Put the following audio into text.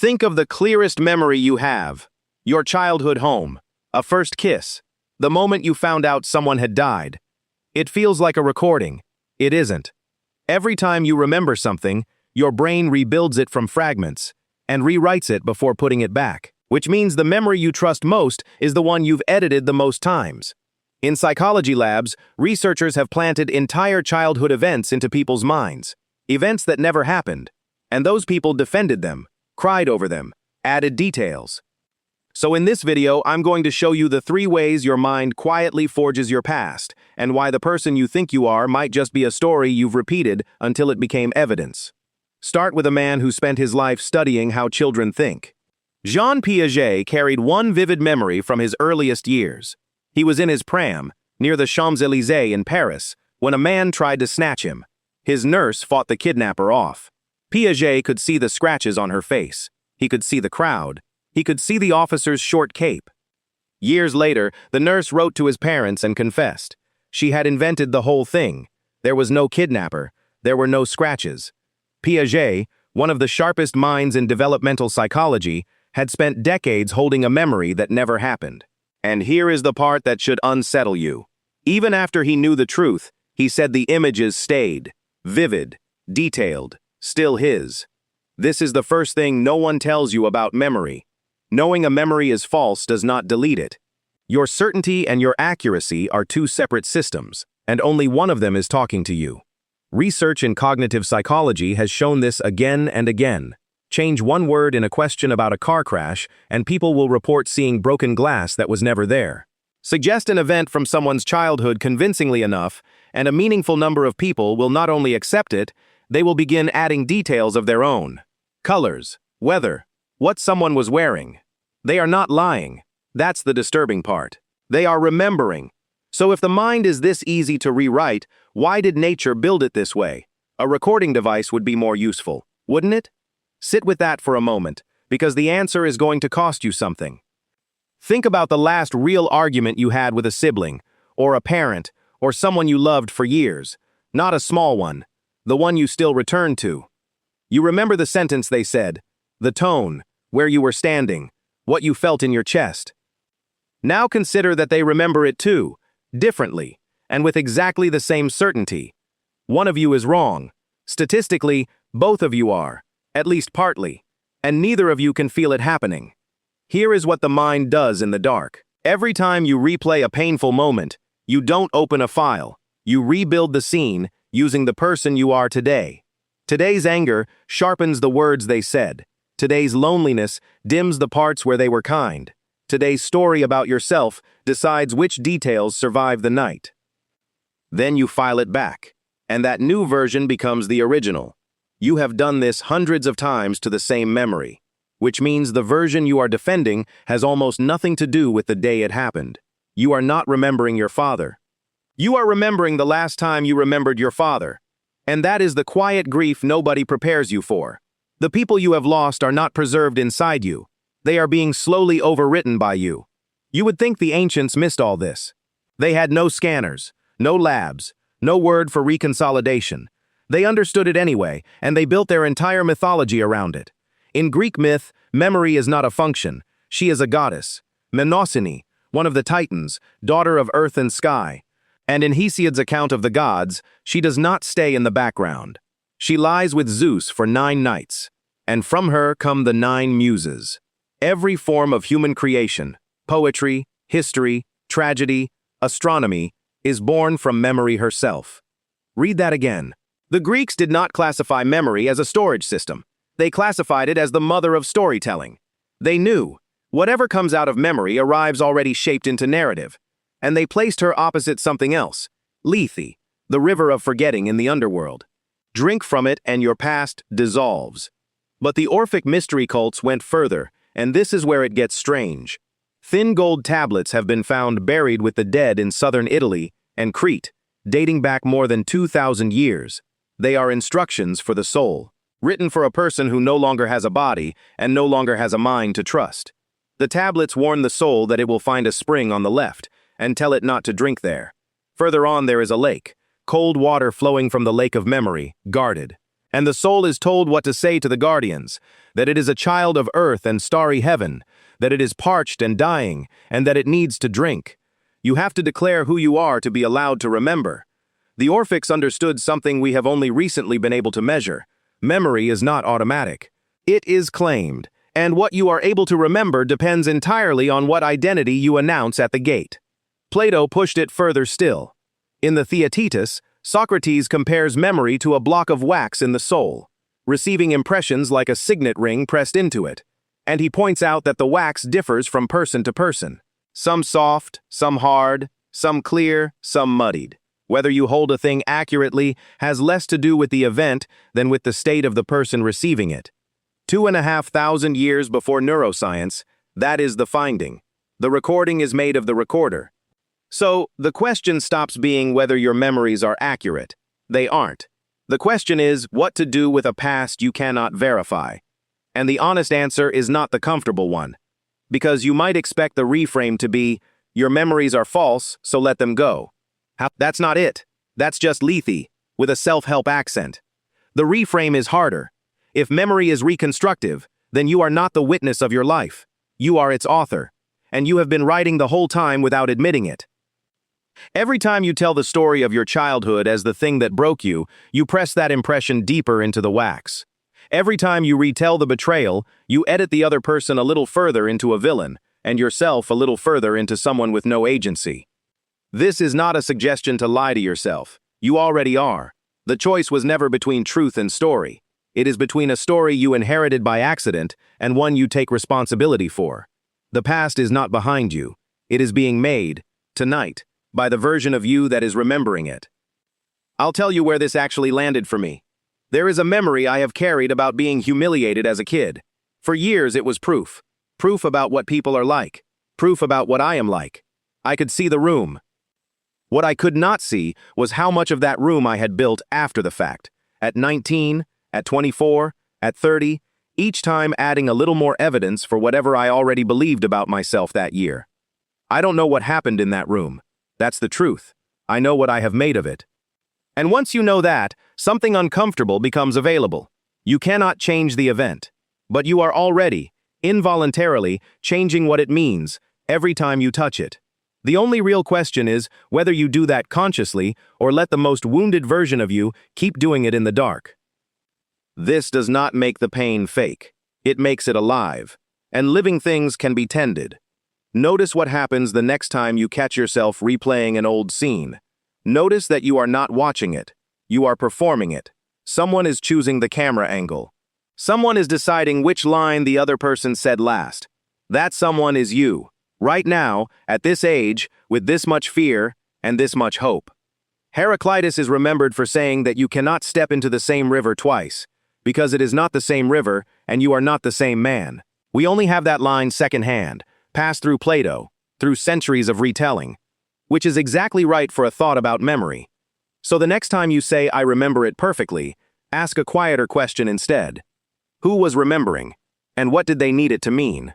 Think of the clearest memory you have. Your childhood home, a first kiss, the moment you found out someone had died. It feels like a recording. It isn't. Every time you remember something, your brain rebuilds it from fragments and rewrites it before putting it back, which means the memory you trust most is the one you've edited the most times. In psychology labs, researchers have planted entire childhood events into people's minds, events that never happened, and those people defended them, cried over them, added details. So in this video, I'm going to show you the 3 ways your mind quietly forges your past, and why the person you think you are might just be a story you've repeated until it became evidence. Start with a man who spent his life studying how children think. Jean Piaget carried one vivid memory from his earliest years. He was in his pram, near the Champs-Élysées in Paris, when a man tried to snatch him. His nurse fought the kidnapper off. Piaget could see the scratches on her face. He could see the crowd. He could see the officer's short cape. Years later, the nurse wrote to his parents and confessed. She had invented the whole thing. There was no kidnapper. There were no scratches. Piaget, one of the sharpest minds in developmental psychology, had spent decades holding a memory that never happened. And here is the part that should unsettle you. Even after he knew the truth, he said the images stayed, vivid, detailed, still his. This is the first thing no one tells you about memory. Knowing a memory is false does not delete it. Your certainty and your accuracy are 2 separate systems, and only one of them is talking to you. Research in cognitive psychology has shown this again and again. Change one word in a question about a car crash, and people will report seeing broken glass that was never there. Suggest an event from someone's childhood convincingly enough, and a meaningful number of people will not only accept it, they will begin adding details of their own. Colors, weather, what someone was wearing. They are not lying. That's the disturbing part. They are remembering. So if the mind is this easy to rewrite, why did nature build it this way? A recording device would be more useful, wouldn't it? Sit with that for a moment, because the answer is going to cost you something. Think about the last real argument you had with a sibling, or a parent, or someone you loved for years. Not a small one, the one you still return to. You remember the sentence they said, the tone, where you were standing, what you felt in your chest. Now consider that they remember it too, differently, and with exactly the same certainty. One of you is wrong. Statistically, both of you are, at least partly, and neither of you can feel it happening. Here is what the mind does in the dark. Every time you replay a painful moment, you don't open a file. You rebuild the scene using the person you are today. Today's anger sharpens the words they said. Today's loneliness dims the parts where they were kind. Today's story about yourself decides which details survive the night. Then you file it back, and that new version becomes the original. You have done this hundreds of times to the same memory, which means the version you are defending has almost nothing to do with the day it happened. You are not remembering your father. You are remembering the last time you remembered your father. And that is the quiet grief nobody prepares you for. The people you have lost are not preserved inside you. They are being slowly overwritten by you. You would think the ancients missed all this. They had no scanners, no labs, no word for reconsolidation. They understood it anyway, and they built their entire mythology around it. In Greek myth, memory is not a function. She is a goddess. Mnemosyne, one of the Titans, daughter of earth and sky. And in Hesiod's account of the gods, she does not stay in the background. She lies with Zeus for 9 nights, and from her come the 9 muses. Every form of human creation, poetry, history, tragedy, astronomy, is born from memory herself. Read that again. The Greeks did not classify memory as a storage system. They classified it as the mother of storytelling. They knew, whatever comes out of memory arrives already shaped into narrative. And they placed her opposite something else, Lethe, the river of forgetting in the underworld. Drink from it and your past dissolves. But the Orphic mystery cults went further, and this is where it gets strange. Thin gold tablets have been found buried with the dead in southern Italy and Crete, dating back more than 2,000 years. They are instructions for the soul, written for a person who no longer has a body and no longer has a mind to trust. The tablets warn the soul that it will find a spring on the left, and tell it not to drink there. Further on there is a lake, cold water flowing from the lake of memory, guarded. And the soul is told what to say to the guardians, that it is a child of earth and starry heaven, that it is parched and dying, and that it needs to drink. You have to declare who you are to be allowed to remember. The Orphics understood something we have only recently been able to measure. Memory is not automatic. It is claimed, and what you are able to remember depends entirely on what identity you announce at the gate. Plato pushed it further still. In the Theaetetus, Socrates compares memory to a block of wax in the soul, receiving impressions like a signet ring pressed into it, and he points out that the wax differs from person to person. Some soft, some hard, some clear, some muddied. Whether you hold a thing accurately has less to do with the event than with the state of the person receiving it. 2,500 years before neuroscience, that is the finding. The recording is made of the recorder. So, the question stops being whether your memories are accurate. They aren't. The question is what to do with a past you cannot verify. And the honest answer is not the comfortable one. Because you might expect the reframe to be, your memories are false, so let them go. That's not it. That's just Lethe, with a self-help accent. The reframe is harder. If memory is reconstructive, then you are not the witness of your life. You are its author. And you have been writing the whole time without admitting it. Every time you tell the story of your childhood as the thing that broke you, you press that impression deeper into the wax. Every time you retell the betrayal, you edit the other person a little further into a villain, and yourself a little further into someone with no agency. This is not a suggestion to lie to yourself. You already are. The choice was never between truth and story. It is between a story you inherited by accident and one you take responsibility for. The past is not behind you. It is being made, tonight, by the version of you that is remembering it. I'll tell you where this actually landed for me. There is a memory I have carried about being humiliated as a kid. For years it was proof. Proof about what people are like. Proof about what I am like. I could see the room. What I could not see was how much of that room I had built after the fact. At 19, at 24, at 30, each time adding a little more evidence for whatever I already believed about myself that year. I don't know what happened in that room. That's the truth. I know what I have made of it. And once you know that, something uncomfortable becomes available. You cannot change the event, but you are already, involuntarily, changing what it means every time you touch it. The only real question is whether you do that consciously or let the most wounded version of you keep doing it in the dark. This does not make the pain fake. It makes it alive. And living things can be tended. Notice what happens the next time you catch yourself replaying an old scene. Notice that you are not watching it. You are performing it. Someone is choosing the camera angle. Someone is deciding which line the other person said last. That someone is you, right now, at this age, with this much fear and this much hope. Heraclitus is remembered for saying that you cannot step into the same river twice, because it is not the same river and you are not the same man. We only have that line secondhand, passed through Plato, through centuries of retelling, which is exactly right for a thought about memory. So the next time you say, I remember it perfectly, ask a quieter question instead. Who was remembering? And what did they need it to mean?